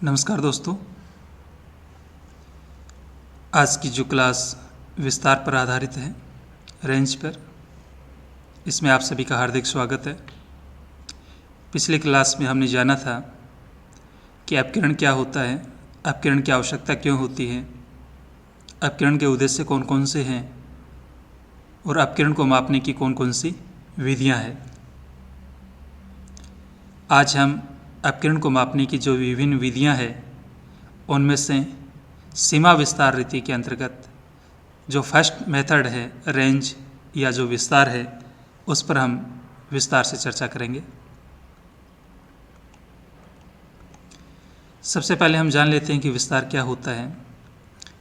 नमस्कार दोस्तों। आज की जो क्लास विस्तार पर आधारित है, रेंज पर, इसमें आप सभी का हार्दिक स्वागत है। पिछले क्लास में हमने जाना था कि अपकिरण क्या होता है, अपकिरण की आवश्यकता क्यों होती है, अपकिरण के उद्देश्य कौन कौन से हैं और अपकिरण को मापने की कौन कौन सी विधियां हैं। आज हम अपकिरण को मापने की जो विभिन्न विधियां हैं उनमें से सीमा विस्तार रीति के अंतर्गत जो फर्स्ट मेथड है रेंज या जो विस्तार है उस पर हम विस्तार से चर्चा करेंगे। सबसे पहले हम जान लेते हैं कि विस्तार क्या होता है।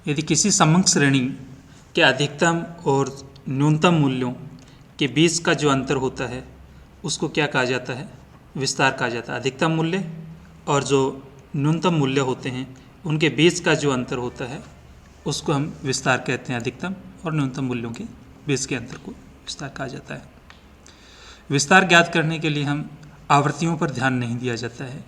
यदि किसी समंक श्रेणी के अधिकतम और न्यूनतम मूल्यों के बीच का जो अंतर होता है उसको क्या कहा जाता है? विस्तार कहा जाता है। अधिकतम मूल्य और जो न्यूनतम मूल्य होते हैं उनके बीच का जो अंतर होता है उसको हम विस्तार कहते हैं। अधिकतम और न्यूनतम मूल्यों के बीच के अंतर को विस्तार कहा जाता है। विस्तार ज्ञात करने के लिए हम आवृत्तियों पर ध्यान नहीं दिया जाता है,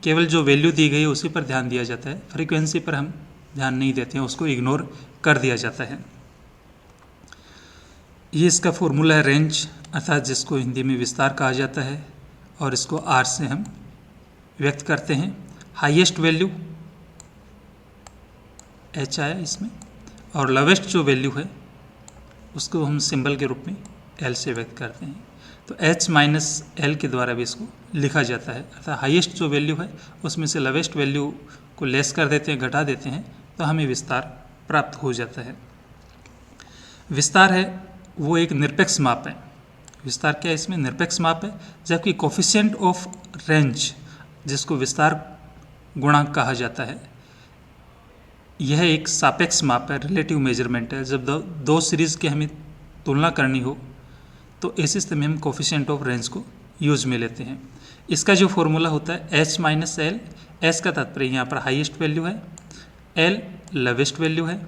केवल जो वैल्यू दी गई है उसी पर ध्यान दिया जाता है। फ्रीक्वेंसी पर हम ध्यान नहीं देते हैं, उसको इग्नोर कर दिया जाता है। ये इसका फॉर्मूला है रेंज, अर्थात जिसको हिंदी में विस्तार कहा जाता है और इसको आर से हम व्यक्त करते हैं। हाईएस्ट वैल्यू एच आया इसमें और लोवेस्ट जो वैल्यू है उसको हम सिंबल के रूप में एल से व्यक्त करते हैं। तो एच माइनस एल के द्वारा भी इसको लिखा जाता है, अर्थात हाईएस्ट जो वैल्यू है उसमें से लोवेस्ट वैल्यू को लेस कर देते हैं, घटा देते हैं, तो हमें विस्तार प्राप्त हो जाता है। विस्तार है वो एक निरपेक्ष माप है। विस्तार क्या है? इसमें निरपेक्ष माप है, जबकि कोफिशिएंट ऑफ रेंज जिसको विस्तार गुणांक कहा जाता है यह एक सापेक्ष माप है, रिलेटिव मेजरमेंट है। जब दो सीरीज़ की हमें तुलना करनी हो तो ऐसी स्थिति में हम कोफिशिएंट ऑफ रेंज को यूज में लेते हैं। इसका जो फॉर्मूला होता है एच माइनस एल, एच का तात्पर्य यहाँ पर हाईएस्ट वैल्यू है, एल लोवेस्ट वैल्यू है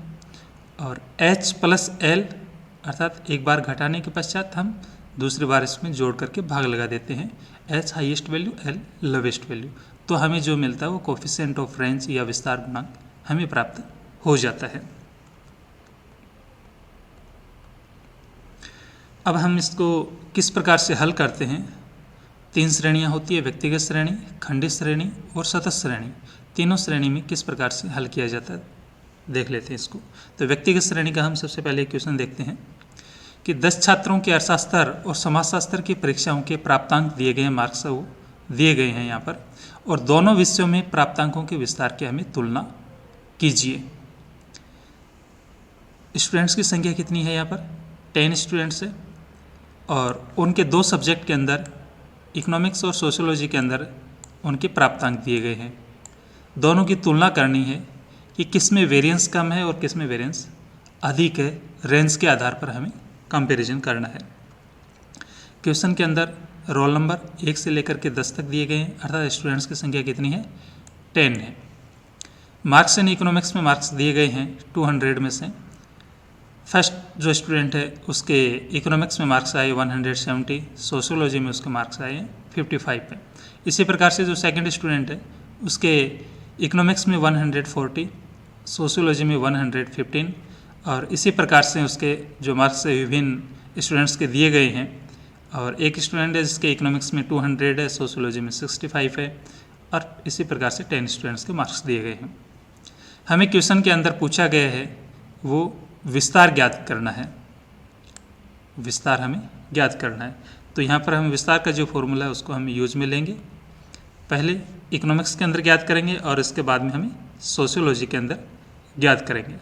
और एच प्लस एल अर्थात एक बार घटाने के पश्चात हम दूसरी बार इसमें जोड़ करके भाग लगा देते हैं। H highest value, L lowest value, तो हमें जो मिलता है वो कोफिशिएंट ऑफ रेंज या विस्तार गुणांक हमें प्राप्त हो जाता है। अब हम इसको किस प्रकार से हल करते हैं? 3 श्रेणियां होती है, व्यक्तिगत श्रेणी, खंडित श्रेणी और सतत श्रेणी। तीनों श्रेणी में किस प्रकार से हल किया जाता है देख लेते हैं इसको। तो व्यक्तिगत श्रेणी का हम सबसे पहले क्वेश्चन देखते हैं कि 10 छात्रों के अर्थशास्त्र और समाजशास्त्र की परीक्षाओं के प्राप्तांक दिए गए हैं, मार्क्स वो दिए गए हैं यहाँ पर, और दोनों विषयों में प्राप्तांकों के विस्तार की हमें तुलना कीजिए। स्टूडेंट्स की संख्या कितनी है? यहाँ पर 10 स्टूडेंट्स है और उनके 2 सब्जेक्ट के अंदर इकोनॉमिक्स और सोशियोलॉजी के अंदर उनके प्राप्तांक दिए गए हैं। दोनों की तुलना करनी है कि किस में वेरिएंस कम है और किस में वेरिएंस अधिक है। रेंज के आधार पर हमें कंपैरिजन करना है। क्वेश्चन के अंदर रोल नंबर 1 से लेकर के 10 तक दिए गए हैं, अर्थात स्टूडेंट्स की संख्या कितनी है? 10 है। मार्क्स इन इकोनॉमिक्स में मार्क्स दिए गए हैं 200 में से। फर्स्ट जो स्टूडेंट है उसके इकोनॉमिक्स में मार्क्स आए 170, सोशियोलॉजी में उसके मार्क्स आए 55 पे। इसी प्रकार से जो सेकंड स्टूडेंट है उसके इकोनॉमिक्स में 140, सोशियोलॉजी में 115 और इसी प्रकार से उसके जो मार्क्स विभिन्न स्टूडेंट्स के दिए गए हैं। और एक स्टूडेंट है जिसके इकोनॉमिक्स में 200 है, सोशियोलॉजी में 65 है और इसी प्रकार से 10 स्टूडेंट्स के मार्क्स दिए गए हैं। हमें क्वेश्चन के अंदर पूछा गया है वो विस्तार ज्ञात करना है। विस्तार हमें ज्ञात करना है, तो यहाँ पर हम विस्तार का जो फॉर्मूला है उसको हम यूज में लेंगे। पहले इकोनॉमिक्स के अंदर ज्ञात करेंगे और इसके बाद में हमें सोशियोलॉजी के अंदर ज्ञात करेंगे।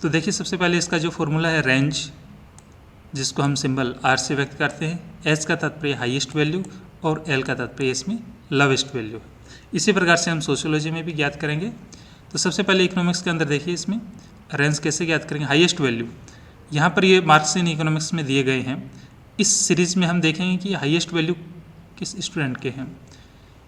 तो देखिए सबसे पहले इसका जो फॉर्मूला है रेंज, जिसको हम सिंबल आर से व्यक्त करते हैं। एच का तात्पर्य हाईएस्ट वैल्यू और एल का तात्पर्य इसमें लोवेस्ट वैल्यू है। इसी प्रकार से हम सोशियोलॉजी में भी ज्ञात करेंगे। तो सबसे पहले इकोनॉमिक्स के अंदर देखिए इसमें रेंज कैसे ज्ञात करेंगे? हाईएस्ट वैल्यू, यहाँ पर ये मार्क्स इन इकोनॉमिक्स में दिए गए हैं। इस सीरीज़ में हम देखेंगे कि हाईएस्ट वैल्यू किस स्टूडेंट के हैं।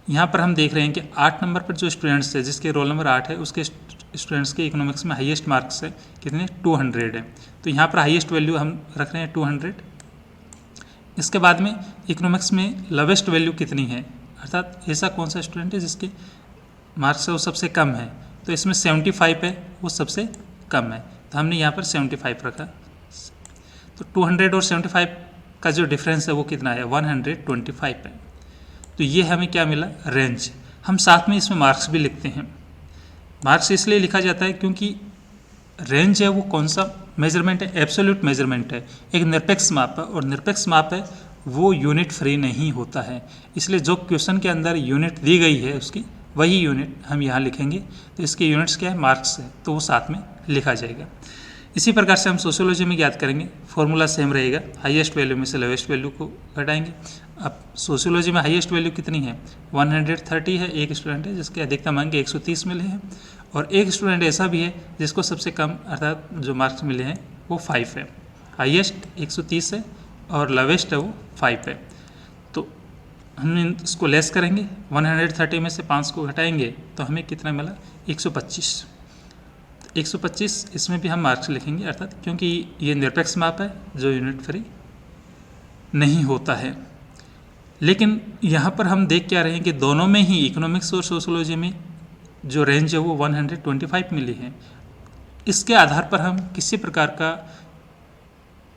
यहाँ पर हम देख रहे हैं कि 8 नंबर पर जो स्टूडेंट्स है जिसके रोल नंबर 8 है उसके स्टूडेंट्स के इकोनॉमिक्स में हाईएस्ट मार्क्स है कितने? 200 है। तो यहाँ पर हाईएस्ट वैल्यू हम रख रहे हैं 200। इसके बाद में इकोनॉमिक्स में लोवेस्ट वैल्यू कितनी है, अर्थात ऐसा कौन सा स्टूडेंट है जिसके मार्क्स है वो सबसे कम है, तो इसमें 75 है वो सबसे कम है, तो हमने यहाँ पर 75 रखा। तो 200 और 75 का जो डिफरेंस है वो कितना है, 125 है। तो ये हमें क्या मिला, रेंज। हम साथ में इसमें मार्क्स भी लिखते हैं। मार्क्स इसलिए लिखा जाता है क्योंकि रेंज है वो कौन सा मेजरमेंट है, एब्सोल्यूट मेजरमेंट है, एक निरपेक्ष माप है, और निरपेक्ष माप है वो यूनिट फ्री नहीं होता है। इसलिए जो क्वेश्चन के अंदर यूनिट दी गई है उसकी वही यूनिट हम यहाँ लिखेंगे। तो इसके यूनिट्स क्या है, मार्क्स है, तो वो साथ में लिखा जाएगा। इसी प्रकार से हम सोशियोलॉजी में याद करेंगे, फॉर्मूला सेम रहेगा, हाईएस्ट वैल्यू में से लोवेस्ट वैल्यू को घटाएंगे। अब सोशियोलॉजी में हाईएस्ट वैल्यू कितनी है, 130 है। एक स्टूडेंट है जिसके अधिकतम अंक 130 मिले हैं, और एक स्टूडेंट ऐसा भी है जिसको सबसे कम अर्थात जो मार्क्स मिले हैं वो 5 है। हाईएस्ट 130 है और लोवेस्ट है वो 5 है। तो हम इसको लेस करेंगे, 130 में से 5 को घटाएंगे तो हमें कितना मिला, 125। 125 इसमें भी हम मार्क्स लिखेंगे, अर्थात क्योंकि ये निरपेक्ष माप है जो यूनिट फ्री नहीं होता है। लेकिन यहाँ पर हम देख क्या रहे हैं कि दोनों में ही, इकोनॉमिक्स और सोशियोलॉजी में जो रेंज है वो 125 मिली है। इसके आधार पर हम किसी प्रकार का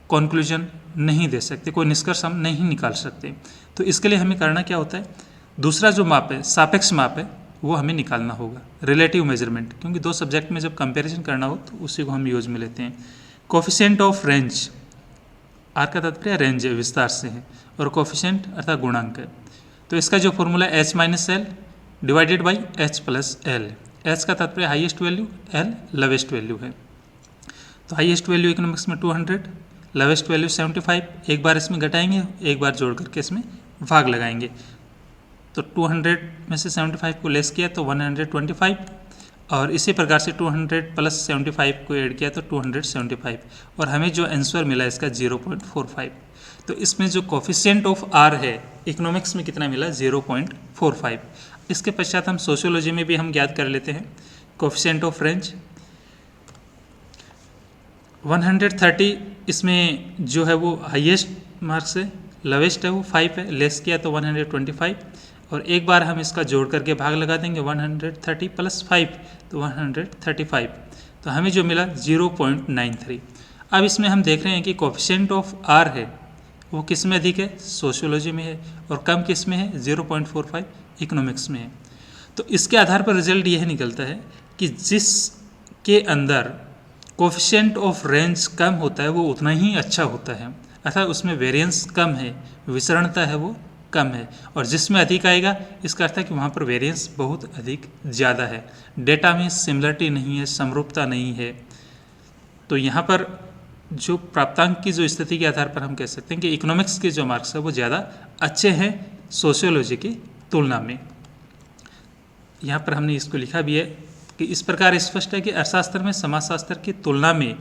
कंक्लूजन नहीं दे सकते, कोई निष्कर्ष हम नहीं निकाल सकते। तो इसके लिए हमें करना क्या होता है, दूसरा जो माप है, सापेक्ष माप है, वो हमें निकालना होगा, रिलेटिव मेजरमेंट। क्योंकि दो सब्जेक्ट में जब कंपैरिजन करना हो तो उसी को हम यूज में लेते हैं। कोफिशिएंट ऑफ रेंज, आर का तात्पर्य रेंज है, विस्तार से है, और कोफिशिएंट अर्थात गुणांक है। तो इसका जो formula H minus L divided by H plus L. H का तात्पर्य highest value, L lowest value है। तो हाईएस्ट वैल्यू इकोनॉमिक्स में 200, लोवेस्ट वैल्यू 75। एक बार इसमें घटाएंगे, एक बार जोड़ करके इसमें भाग लगाएंगे। तो 200 में से 75 को लेस किया तो 125, और इसी प्रकार से 200 प्लस 75 को ऐड किया तो 275, और हमें जो आंसर मिला इसका 0.45। तो इसमें जो कोफिशिएंट ऑफ आर है इकोनॉमिक्स में कितना मिला, 0.45। इसके पश्चात हम सोशियोलॉजी में भी हम ज्ञात कर लेते हैं कोफिशिएंट ऑफ रेंज। 130 इसमें जो है वो हाईएस्ट मार्क्स है, लोवेस्ट है वो 5 है, लेस किया तो 125, और एक बार हम इसका जोड़ करके भाग लगा देंगे, 130 प्लस 5 तो 135, तो हमें जो मिला 0.93। अब इसमें हम देख रहे हैं कि कोफिशिएंट ऑफ आर है वो किस में अधिक है, सोशियोलॉजी में है, और कम किस में है, 0.45 इकोनॉमिक्स में है। तो इसके आधार पर रिजल्ट यह निकलता है कि जिसके अंदर कोफिशिएंट ऑफ रेंज कम होता है वो उतना ही अच्छा होता है, अर्थात उसमें वेरिएंस कम है, विसरणता है वो कम है। और जिसमें अधिक आएगा इसका अर्थ है कि वहाँ पर वेरिएंस बहुत अधिक ज़्यादा है, डेटा में सिमिलरिटी नहीं है, समरूपता नहीं है। तो यहाँ पर जो प्राप्तांक की जो स्थिति के आधार पर हम कह सकते हैं कि इकोनॉमिक्स के जो मार्क्स है वो ज़्यादा अच्छे हैं सोशियोलॉजी की तुलना में। यहाँ पर हमने इसको लिखा भी है कि इस प्रकार स्पष्ट है कि अर्थशास्त्र में समाजशास्त्र की तुलना में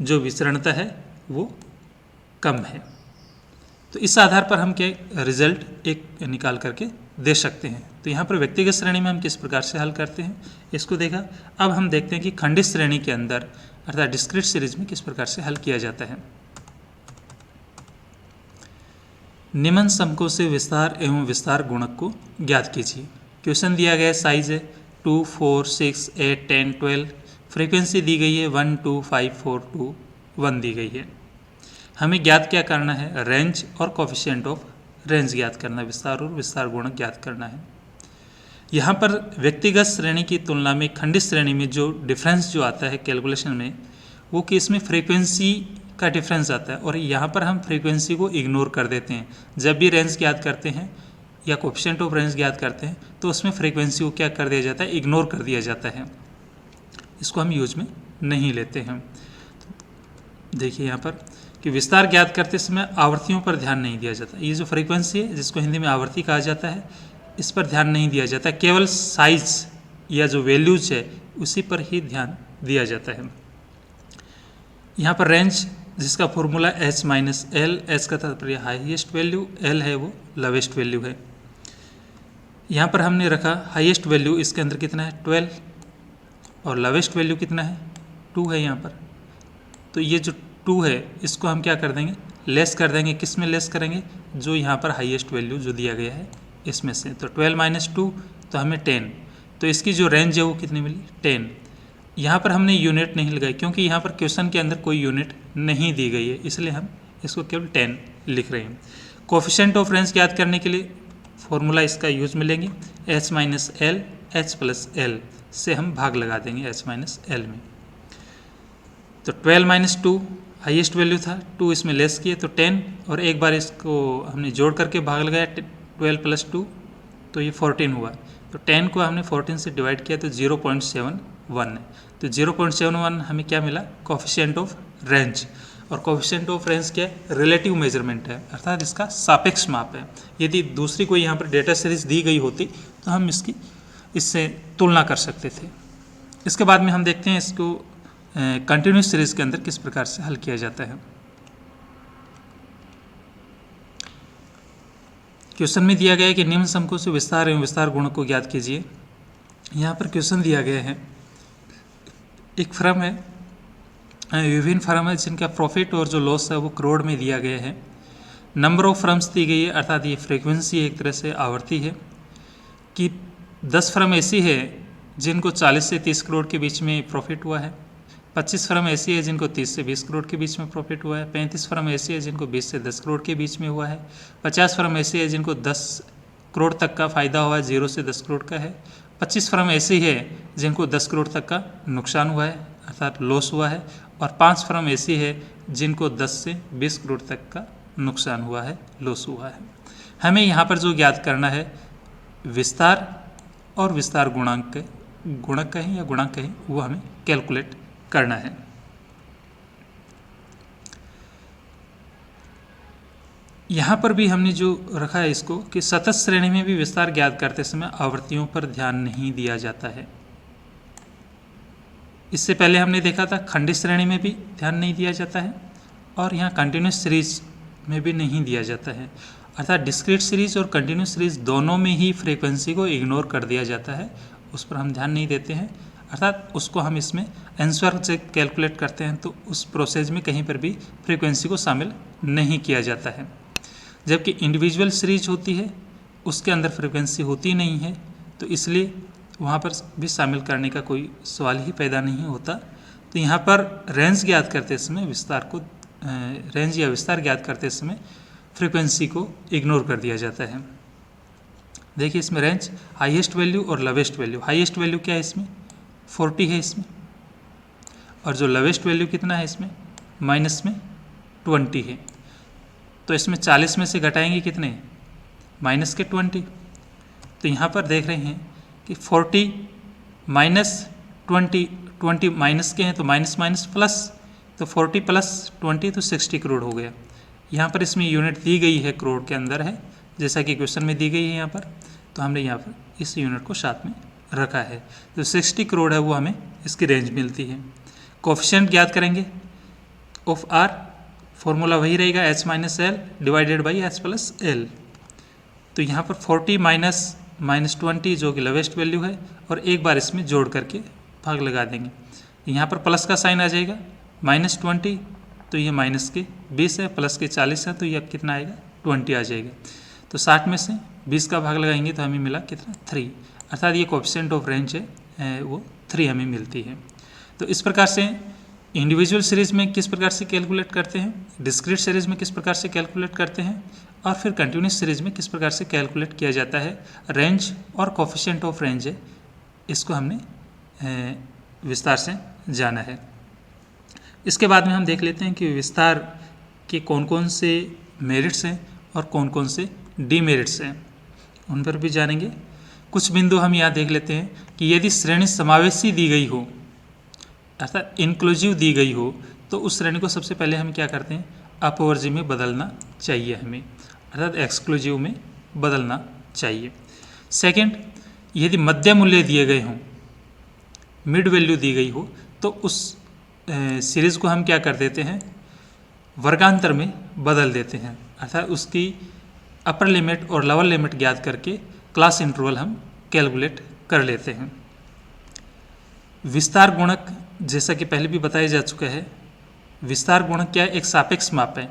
जो विचरणता है वो कम है। तो इस आधार पर हम क्या रिजल्ट एक निकाल करके दे सकते हैं। तो यहाँ पर व्यक्तिगत श्रेणी में हम किस प्रकार से हल करते हैं इसको देखा। अब हम देखते हैं कि खंडित श्रेणी के अंदर अर्थात डिस्क्रीट सीरीज में किस प्रकार से हल किया जाता है। निम्न समकों से विस्तार एवं विस्तार गुणक को ज्ञात कीजिए। क्वेश्चन दिया गया है, साइज है 2, 4, 6, 8, 10, 12, फ्रीक्वेंसी दी गई है 1, 2, 5, 4, 2, 1 दी गई है। हमें ज्ञात क्या करना है, रेंज और कोफिशिएंट ऑफ रेंज ज्ञात करना, विस्तार और विस्तार गुणक ज्ञात करना है। यहाँ पर व्यक्तिगत श्रेणी की तुलना में खंडित श्रेणी में जो डिफरेंस जो आता है कैलकुलेशन में वो कि इसमें फ्रीक्वेंसी का डिफरेंस आता है, और यहाँ पर हम फ्रीक्वेंसी को इग्नोर कर देते हैं। जब भी रेंज ज्ञात करते हैं या कोफिशिएंट ऑफ रेंज ज्ञात करते हैं तो उसमें फ्रीक्वेंसी को क्या कर दिया जाता है, इग्नोर कर दिया जाता है, इसको हम यूज में नहीं लेते हैं। देखिए यहाँ पर कि विस्तार ज्ञात करते समय आवर्तियों पर ध्यान नहीं दिया जाता। ये जो फ्रीक्वेंसी है जिसको हिंदी में आवर्ती कहा जाता है, इस पर ध्यान नहीं दिया जाता, केवल साइज या जो वैल्यूज है उसी पर ही ध्यान दिया जाता है। यहाँ पर रेंज जिसका formula H minus L, H का तात्पर्य हाईएस्ट वैल्यू, एल है वो लोवेस्ट वैल्यू है। यहाँ पर हमने रखा हाईएस्ट वैल्यू, इसके अंदर कितना है 12, और लोवेस्ट वैल्यू कितना है 2 है यहाँ पर। तो ये जो 2 है इसको हम क्या कर देंगे, लेस कर देंगे। किस में लेस करेंगे, जो यहाँ पर हाईएस्ट वैल्यू जो दिया गया है इसमें से। तो 12 माइनस 2 तो हमें 10, तो इसकी जो रेंज है वो कितनी मिली 10। यहाँ पर हमने यूनिट नहीं लगाई क्योंकि यहाँ पर क्वेश्चन के अंदर कोई यूनिट नहीं दी गई है, इसलिए हम इसको केवल 10 लिख रहे हैं। कोफिशिएंट ऑफ रेंज याद करने के लिए फॉर्मूला इसका यूज मिलेंगे, h minus L H plus L से हम भाग लगा देंगे h माइनस एल में। तो 12 माइनस 2 हाइएस्ट वैल्यू था, 2 इसमें लेस किए तो 10, और एक बार इसको हमने जोड़ करके भाग लगाया 12 प्लस 2 तो ये 14 हुआ। तो 10 को हमने 14 से डिवाइड किया तो 0.71 है। तो 0.71 हमें क्या मिला, कोफिशिएंट ऑफ रेंज। और कोफिशिएंट ऑफ रेंज क्या है, रिलेटिव मेजरमेंट है, अर्थात इसका सापेक्ष माप है। यदि दूसरी कोई यहाँ पर डेटा सीरीज दी गई होती तो हम इससे तुलना कर सकते थे। इसके बाद में हम देखते हैं इसको कंटिन्यूस सीरीज के अंदर किस प्रकार से हल किया जाता है। क्वेश्चन में दिया गया है कि निम्न समकों से विस्तार एवं विस्तार गुणक को ज्ञात कीजिए। यहाँ पर क्वेश्चन दिया गया है, एक फर्म है, विभिन्न फर्म है जिनका प्रॉफिट और जो लॉस है वो करोड़ में दिया गया है। नंबर ऑफ फर्म्स दी गई है, अर्थात ये फ्रीक्वेंसी एक तरह से आवर्ती है कि 10 फर्म ऐसी है जिनको 40 से 30 करोड़ के बीच में प्रॉफिट हुआ है, 25 फर्म ऐसी है जिनको 30 से 20 करोड़ के बीच में प्रॉफिट हुआ है, 35 फर्म ऐसी है जिनको 20 से 10 करोड़ के बीच में हुआ है, 50 फर्म ऐसी है जिनको 10 करोड़ तक का फ़ायदा हुआ है, 0 से 10 करोड़ का है, 25 फर्म ऐसी है जिनको 10 करोड़ तक का नुकसान हुआ है अर्थात लॉस हुआ है, और 5 फर्म ऐसी है जिनको 10 से 20 करोड़ तक का नुकसान हुआ है, लॉस हुआ है। हमें यहाँ पर जो ज्ञात करना है विस्तार और विस्तार गुणक कहें या गुणांक कहें, वो हमें कैलकुलेट करना है। यहाँ पर भी हमने जो रखा है इसको कि सतत श्रेणी में भी विस्तार ज्ञात करते समय आवृत्तियों पर ध्यान नहीं दिया जाता है। इससे पहले हमने देखा था खंडित श्रेणी में भी ध्यान नहीं दिया जाता है, और यहाँ कंटिन्यूस सीरीज में भी नहीं दिया जाता है, अर्थात डिस्क्रीट सीरीज और कंटिन्यूस सीरीज दोनों में ही फ्रीक्वेंसी को इग्नोर कर दिया जाता है, उस पर हम ध्यान नहीं देते हैं, अर्थात उसको हम इसमें आंसर से कैलकुलेट करते हैं तो उस प्रोसेस में कहीं पर भी फ्रीक्वेंसी को शामिल नहीं किया जाता है। जबकि इंडिविजुअल सीरीज होती है उसके अंदर फ्रीक्वेंसी होती नहीं है, तो इसलिए वहाँ पर भी शामिल करने का कोई सवाल ही पैदा नहीं होता। तो यहाँ पर रेंज ज्ञात करते समय रेंज या विस्तार ज्ञात करते समय फ्रीक्वेंसी को इग्नोर कर दिया जाता है। देखिए इसमें रेंज हाईएस्ट वैल्यू और लोवेस्ट वैल्यू, हाईएस्ट वैल्यू क्या है इसमें 40 है इसमें, और जो लोवेस्ट वैल्यू कितना है इसमें माइनस में 20 है। तो इसमें 40 में से घटाएंगे कितने, माइनस के 20। तो यहाँ पर देख रहे हैं कि 40 माइनस 20 माइनस के हैं तो माइनस माइनस प्लस, तो 40 प्लस 20 तो 60 करोड़ हो गया। यहाँ पर इसमें यूनिट दी गई है, करोड़ के अंदर है जैसा कि क्वेश्चन में दी गई है यहाँ पर, तो हमने यहाँ पर इस यूनिट को साथ में रखा है। तो 60 करोड़ है वो हमें इसकी रेंज मिलती है। कोफिशिएंट ज्ञात करेंगे ऑफ आर, फॉर्मूला वही रहेगा h minus L divided by h plus L. तो यहाँ पर 40 माइनस 20 जो कि लोवेस्ट वैल्यू है, और एक बार इसमें जोड़ करके भाग लगा देंगे। यहाँ पर प्लस का साइन आ जाएगा, माइनस 20 तो ये माइनस के 20 है, प्लस के 40 है तो ये कितना आएगा 20 आ जाएगा। तो 60 में से 20 का भाग लगाएंगे तो हमें मिला कितना 3, अर्थात ये कोफिशिएंट ऑफ रेंज है वो 3 हमें मिलती है। तो इस प्रकार से इंडिविजुअल सीरीज में किस प्रकार से कैलकुलेट करते हैं, डिस्क्रीट सीरीज में किस प्रकार से कैलकुलेट करते हैं, और फिर कंटिन्यूस सीरीज में किस प्रकार से कैलकुलेट किया जाता है रेंज और कोफिशिएंट ऑफ रेंज है, इसको हमने विस्तार से जाना है। इसके बाद में हम देख लेते हैं कि विस्तार के कौन कौन से मेरिट्स हैं और कौन कौन से डीमेरिट्स हैं, उन पर भी जानेंगे। कुछ बिंदु हम यहाँ देख लेते हैं कि यदि श्रेणी समावेशी दी गई हो अर्थात इंक्लूसिव दी गई हो, तो उस श्रेणी को सबसे पहले हम क्या करते हैं अपवर्जी में बदलना चाहिए हमें, अर्थात एक्सक्लूसिव में बदलना चाहिए। सेकंड, यदि मध्य मूल्य दिए गए हों, मिड वैल्यू दी गई हो, तो उस सीरीज़ को हम क्या कर देते हैं वर्गांतर में बदल देते हैं, अर्थात उसकी अपर लिमिट और लोअर लिमिट ज्ञात करके क्लास इंटरवल हम कैलकुलेट कर लेते हैं। विस्तार गुणक जैसा कि पहले भी बताया जा चुका है, विस्तार गुणक क्या है, एक सापेक्ष माप है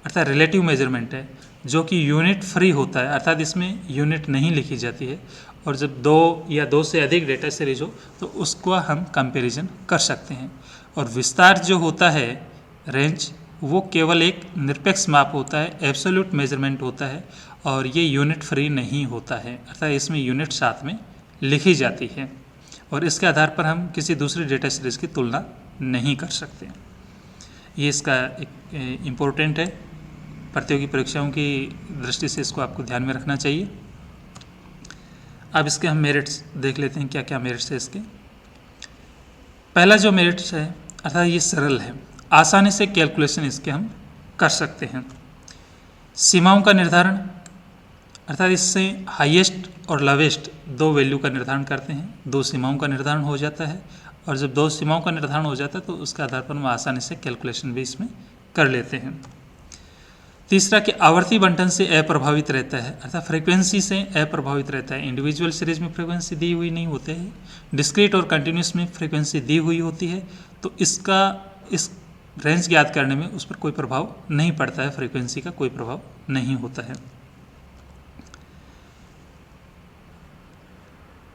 अर्थात रिलेटिव मेजरमेंट है जो कि यूनिट फ्री होता है, अर्थात इसमें यूनिट नहीं लिखी जाती है और जब 2 या 2 से अधिक डेटा सीरीज हो तो उसको हम कंपैरिजन कर सकते हैं। और विस्तार जो होता है रेंज, वो केवल एक निरपेक्ष माप होता है, एब्सोल्यूट मेजरमेंट होता है और ये यूनिट फ्री नहीं होता है, अर्थात इसमें यूनिट साथ में लिखी जाती है और इसके आधार पर हम किसी दूसरी डेटा सीरीज की तुलना नहीं कर सकते। ये इसका एक इम्पोर्टेंट है, प्रतियोगी परीक्षाओं की दृष्टि से इसको आपको ध्यान में रखना चाहिए। अब इसके हम मेरिट्स देख लेते हैं, क्या क्या मेरिट्स है इसके। पहला जो मेरिट्स है अर्थात ये सरल है, आसानी से कैलकुलेशन इसके हम कर सकते हैं। सीमाओं का निर्धारण, अर्थात इससे हाईएस्ट और लोवेस्ट 2 वैल्यू का निर्धारण करते हैं, 2 सीमाओं का निर्धारण हो जाता है और जब 2 सीमाओं का निर्धारण हो जाता है तो उसके आधार पर हम आसानी से कैलकुलेशन भी इसमें कर लेते हैं। तीसरा कि आवर्ती बंटन से अप्रभावित रहता है, अर्थात फ्रीक्वेंसी से अप्रभावित रहता है। इंडिविजुअल सीरीज में फ्रीक्वेंसी दी हुई नहीं होते हैं, डिस्क्रीट और कंटिन्यूस में फ्रीक्वेंसी दी हुई होती है, तो इसका इस रेंज ज्ञात करने में उस पर कोई प्रभाव नहीं पड़ता है, फ्रीक्वेंसी का कोई प्रभाव नहीं होता है।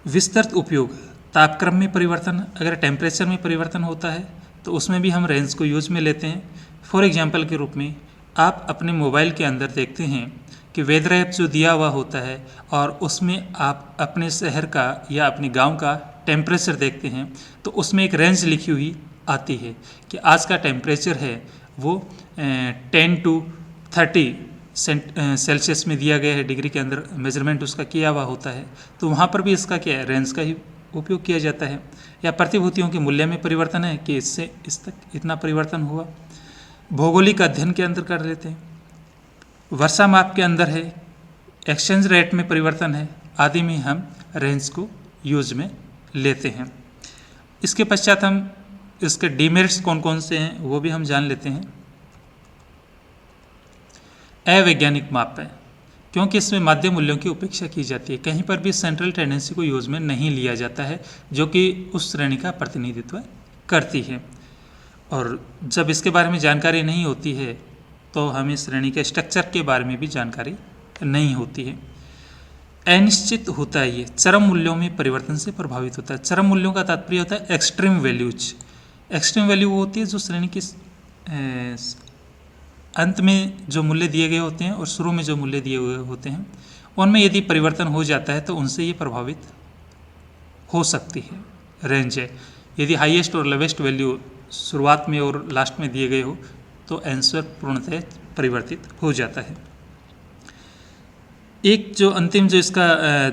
विस्तृत उपयोग, तापक्रम में परिवर्तन, अगर टेम्परेचर में परिवर्तन होता है तो उसमें भी हम रेंज को यूज में लेते हैं। फॉर एग्जांपल के रूप में आप अपने मोबाइल के अंदर देखते हैं कि वेदर ऐप जो दिया हुआ होता है और उसमें आप अपने शहर का या अपने गांव का टेम्परेचर देखते हैं तो उसमें एक रेंज लिखी हुई आती है कि आज का टेम्परेचर है वो 10 to 30 सेल्सियस में दिया गया है, डिग्री के अंदर मेजरमेंट उसका किया हुआ होता है, तो वहाँ पर भी इसका क्या है, रेंज का ही उपयोग किया जाता है। या प्रतिभूतियों के मूल्य में परिवर्तन है कि इससे इस तक इतना परिवर्तन हुआ। भौगोलिक अध्ययन के अंदर कर लेते हैं, वर्षा माप के अंदर है, एक्सचेंज रेट में परिवर्तन है, आदि में हम रेंज को यूज में लेते हैं। इसके पश्चात हम इसके डीमेरिट्स कौन कौन से हैं वो भी हम जान लेते हैं। अवैज्ञानिक माप है, क्योंकि इसमें माध्य मूल्यों की उपेक्षा की जाती है, कहीं पर भी सेंट्रल टेंडेंसी को यूज में नहीं लिया जाता है जो कि उस श्रेणी का प्रतिनिधित्व करती है। और जब इसके बारे में जानकारी नहीं होती है तो हमें श्रेणी के स्ट्रक्चर के बारे में भी जानकारी नहीं होती है। अनिश्चित होता है, ये चरम मूल्यों में परिवर्तन से प्रभावित होता है। चरम मूल्यों का तात्पर्य होता है एक्सट्रीम वैल्यूज। एक्सट्रीम वैल्यू वो होती है जो श्रेणी के अंत में जो मूल्य दिए गए होते हैं और शुरू में जो मूल्य दिए हुए होते हैं उनमें यदि परिवर्तन हो जाता है तो उनसे ये प्रभावित हो सकती है रेंज है। यदि हाईएस्ट और लोवेस्ट वैल्यू शुरुआत में और लास्ट में दिए गए हो तो आंसर पूर्णतः परिवर्तित हो जाता है। एक जो अंतिम जो इसका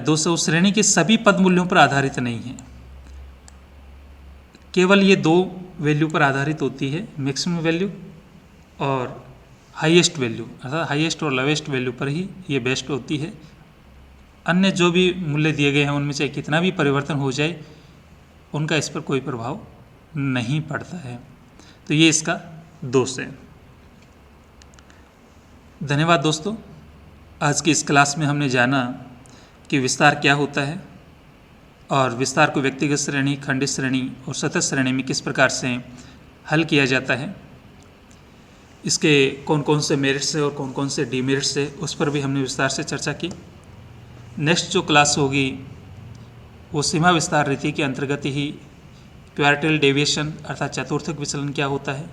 200 श्रेणी के सभी पद मूल्यों पर आधारित नहीं है, केवल ये 2 वैल्यू पर आधारित होती है, मैक्सिमम वैल्यू और हाईएस्ट वैल्यू, अर्थात हाईएस्ट और लोवेस्ट वैल्यू पर ही ये बेस्ट होती है। अन्य जो भी मूल्य दिए गए हैं उनमें चाहे कितना भी परिवर्तन हो जाए उनका इस पर कोई प्रभाव नहीं पड़ता है। तो ये इसका दोष है। धन्यवाद दोस्तों, आज की इस क्लास में हमने जाना कि विस्तार क्या होता है और विस्तार को व्यक्तिगत श्रेणी, खंडित श्रेणी और सतत श्रेणी में किस प्रकार से हल किया जाता है। इसके कौन कौन से मेरिट्स है और कौन कौन से डीमेरिट्स है उस पर भी हमने विस्तार से चर्चा की। नेक्स्ट जो क्लास होगी वो सीमा विस्तार रीति के अंतर्गत ही क्वार्टाइल डेविएशन अर्थात चतुर्थक विचलन क्या होता है,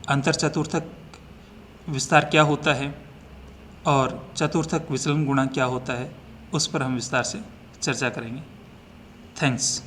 अंतर चतुर्थक विस्तार क्या होता है और चतुर्थक विचलन गुणांक क्या होता है उस पर हम विस्तार से चर्चा करेंगे। थैंक्स।